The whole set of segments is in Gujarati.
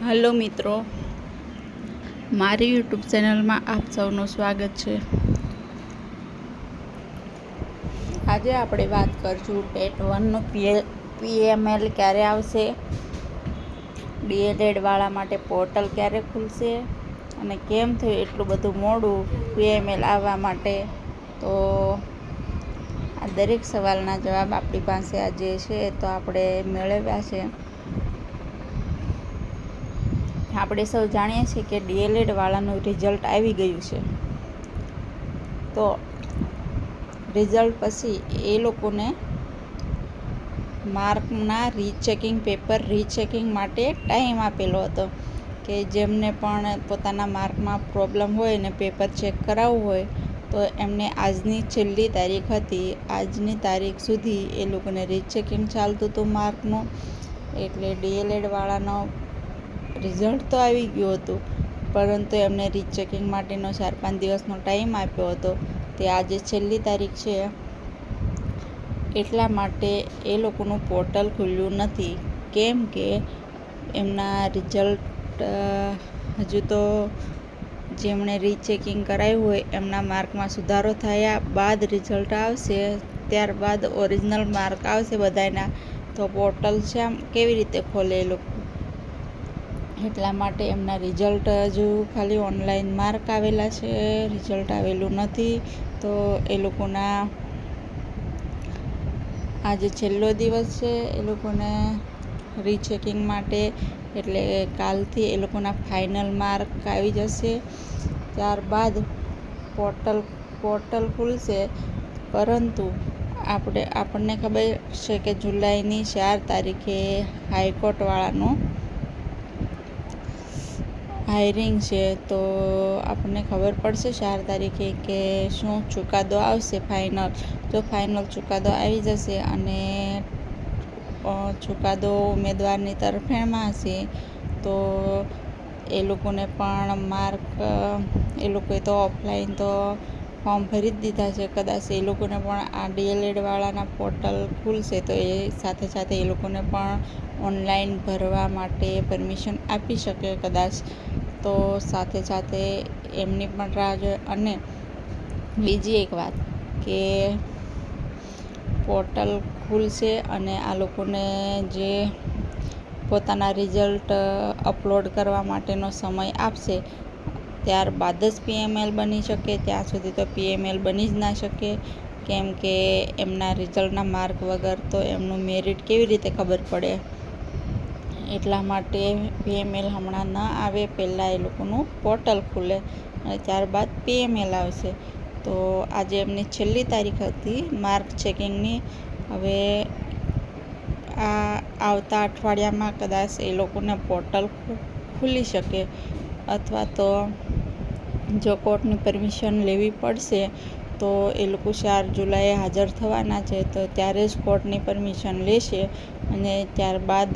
હલો મિત્રો, મારી યુટ્યુબ ચેનલમાં આપ સૌનું સ્વાગત છે। આજે આપણે વાત કરશું ટેટ 1નું PML ક્યારે આવશે, DLED વાળા માટે પોર્ટલ ક્યારે ખુલશે અને કેમ થયું એટલું બધું મોડું PML આવવા માટે। તો આ દરેક સવાલના જવાબ આપણી પાસે આજે છે તો આપણે મેળવ્યા છે। આપણે સૌ જાણીએ છીએ કે DLED વાળાનું રિઝલ્ટ આવી ગયું છે। તો રિઝલ્ટ પછી એ લોકોને માર્કના પેપર રીચેકિંગ માટે ટાઈમ આપેલો હતો કે જેમને પણ પોતાના માર્કમાં પ્રોબ્લેમ હોય ને પેપર ચેક કરાવવું હોય તો એમને આજની છેલ્લી તારીખ હતી। આજની તારીખ સુધી એ લોકોને રીચેકિંગ ચાલતું હતું માર્કનું। એટલે DLED વાળાનો રિઝલ્ટ તો આવી ગયું હતું, પરંતુ એમને રીચેકિંગ માટેનો 4-5 દિવસનો ટાઈમ આપ્યો હતો। તે આજે છેલ્લી તારીખ છે, એટલા માટે એ લોકોનું પોર્ટલ ખુલ્યું નથી, કેમ કે એમના રિઝલ્ટ હજુ તો જેમણે રીચેકિંગ કરાવ્યું હોય એમના માર્કમાં સુધારો થયા બાદ રિઝલ્ટ આવશે। ત્યારબાદ ઓરિજિનલ માર્ક આવશે બધાના, તો પોર્ટલ કેવી રીતે ખોલે એ લોકો? એટલા માટે એમના રિઝલ્ટ હજુ ખાલી ઓનલાઈન માર્ક આવેલા છે, રિઝલ્ટ આવેલું નથી। તો એ લોકોના આજે છેલ્લો દિવસ છે એ લોકોને રીચેકિંગ માટે, એટલે કાલથી એ લોકોના ફાઇનલ માર્ક આવી જશે। ત્યારબાદ પોર્ટલ ખુલશે, પરંતુ આપણને ખબર છે કે જુલાઈની 4 તારીખે હાઈકોર્ટવાળાનું હાયરિંગ છે। તો આપણને ખબર પડશે 4 તારીખે કે શું ચુકાદો આવશે ફાઇનલ। જો ફાઇનલ ચુકાદો આવી જશે અને ચુકાદો ઉમેદવારની તરફેણમાં હશે તો એ લોકોને પણ માર્ક એ લોકોએ તો ઓફલાઈન તો ફોર્મ ભરી જ દીધા છે, કદાચ એ લોકોને પણ આ DLED વાળાના પોર્ટલ ખુલશે તો એ સાથે સાથે એ લોકોને પણ ઓનલાઈન ભરવા માટે પરમિશન આપી શકે કદાચ। તો સાથે સાથે એમની પણ રાહ જોઈએ। અને બીજી એક વાત કે પોર્ટલ ખુલશે અને આ લોકોને જે પોતાના રિઝલ્ટ અપલોડ કરવા માટેનો સમય આપશે ત્યારબાદ જ PML બની શકે, ત્યાં સુધી તો PML બની જ ના શકે, કેમ કે એમના રિઝલ્ટના માર્ક વગર તો એમનું મેરિટ કેવી રીતે ખબર પડે? એટલા માટે PML હમણાં ન આવે, પહેલાં એ લોકોનું પોર્ટલ ખુલે અને ત્યારબાદ PML આવશે। તો આજે એમની છેલ્લી તારીખ હતી માર્ક ચેકિંગની। હવે આવતા અઠવાડિયામાં કદાચ એ લોકોને પોર્ટલ ખુલી શકે, અથવા તો જો કોર્ટની પરમિશન લેવી પડશે તો એ લોકો 4 જુલાઈએ હાજર થવાના છે, તો ત્યારે જ કોર્ટની પરમિશન લેશે અને ત્યારબાદ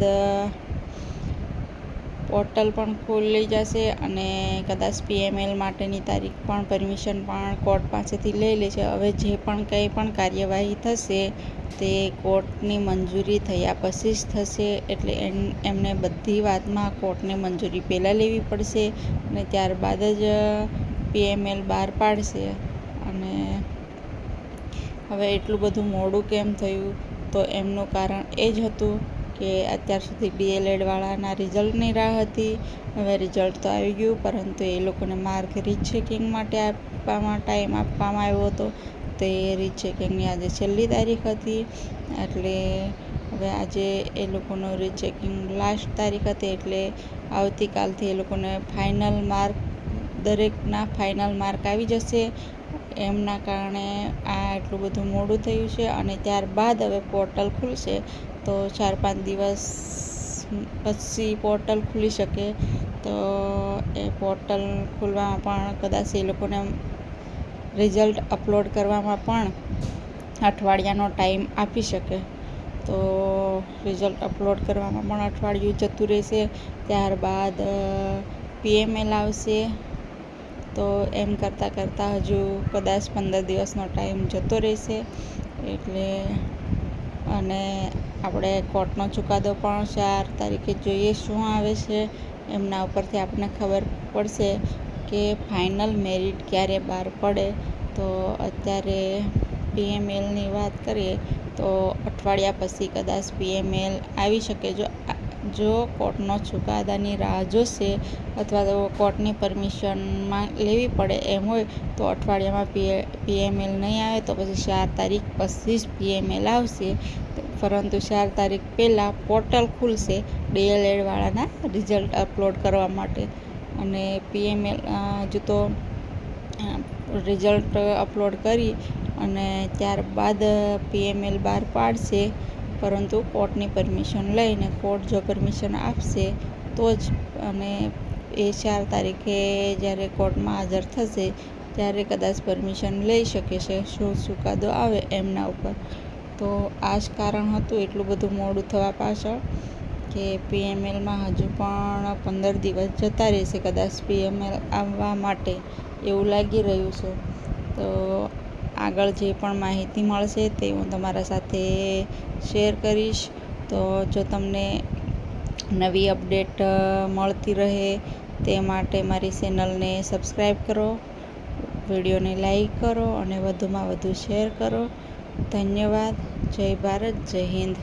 પોર્ટલ પણ ખુલી જશે અને કદાચ PML માટેની તારીખ પણ પરમિશન પણ કોર્ટ પાસેથી લઈ લેશે। હવે જે પણ કંઈ પણ કાર્યવાહી થશે તે કોર્ટની મંજૂરી થયા પછી જ થશે, એટલે એમને બધી વાતમાં કોર્ટની મંજૂરી પહેલાં લેવી પડશે અને ત્યારબાદ જ PML બહાર પાડશે। અને હવે એટલું બધું મોડું કેમ થયું? તો એમનું કારણ એ જ હતું કે અત્યાર સુધી DLED વાળાના રિઝલ્ટની રાહ હતી। હવે રિઝલ્ટ તો આવી ગયું, પરંતુ એ લોકોને માર્ક રીચેકિંગ માટે ટાઈમ આપવામાં આવ્યો હતો, તે રીચેકિંગની આજે છેલ્લી તારીખ હતી। એટલે હવે આજે એ લોકોનું રીચેકિંગ લાસ્ટ તારીખ હતી, એટલે આવતીકાલથી એ લોકોને દરેકના ફાઇનલ માર્ક આવી જશે। એમના કારણે આ એટલું બધું મોડું થયું છે અને ત્યારબાદ હવે પોર્ટલ ખુલશે તો 4-5 દિવસ પછી પોર્ટલ ખુલી શકે। તો એ પોર્ટલ ખુલવામાં પણ કદાચ એ લોકોને રિઝલ્ટ અપલોડ કરવામાં પણ અઠવાડિયાનો ટાઈમ આપી શકે। તો રિઝલ્ટ અપલોડ કરવામાં પણ અઠવાડિયું જતું રહેશે, ત્યારબાદ PML આવશે। તો એમ કરતાં હજુ કદાચ 15 દિવસનો ટાઈમ જતો રહેશે। એટલે અને આપણે કોર્ટનો ચુકાદો પણ 4 તારીખે જોઈએ શું આવે છે. એમના ઉપરથી આપણને ખબર પડશે કે ફાઇનલ મેરિટ ક્યારે બહાર પડે. તો અત્યારે PMLની વાત કરીએ તો અઠવાડિયા પછી કદાચ PML આવી શકે. જો કોર્ટનો ચુકાદાની રાહ જોશે અથવા તો કોર્ટની પરમિશનમાં લેવી પડે એમ હોય તો અઠવાડિયામાં PML નહીં આવે તો પછી 4 તારીખ પછી જ PML આવશે. પરંતુ 4 તારીખ પહેલાં પોર્ટલ ખુલશે DLED વાળાના રિઝલ્ટ અપલોડ કરવા માટે. અને PML હજુ તો રિઝલ્ટ અપલોડ કરી અને ત્યારબાદ PML બહાર પાડશે. પરંતુ કોર્ટની પરમિશન લઈને કોર્ટ જો પરમિશન આપશે તો જ. અને એ 4 તારીખે જ્યારે કોર્ટમાં હાજર થશે ત્યારે કદાચ પરમિશન લઈ શકે છે શું ચુકાદો આવે એમના ઉપર. તો આ જ કારણ હતું એટલું બધું મોડું થવા પાછળ કે PMLમાં હજુ પણ 15 દિવસ જતા રહેશે કદાચ PML આવવા માટે એવું લાગી રહ્યું છે. તો આગળ જે પણ માહિતી મળશે તે હું તમારા સાથે શેર કરીશ. તો જો તમને નવી અપડેટ મળતી રહે તે માટે મારી ચેનલને સબસ્ક્રાઈબ કરો, વિડીયોને લાઈક કરો અને વધુમાં વધુ શેર કરો. ધન્યવાદ. જય ભારત, જય હિન્દ.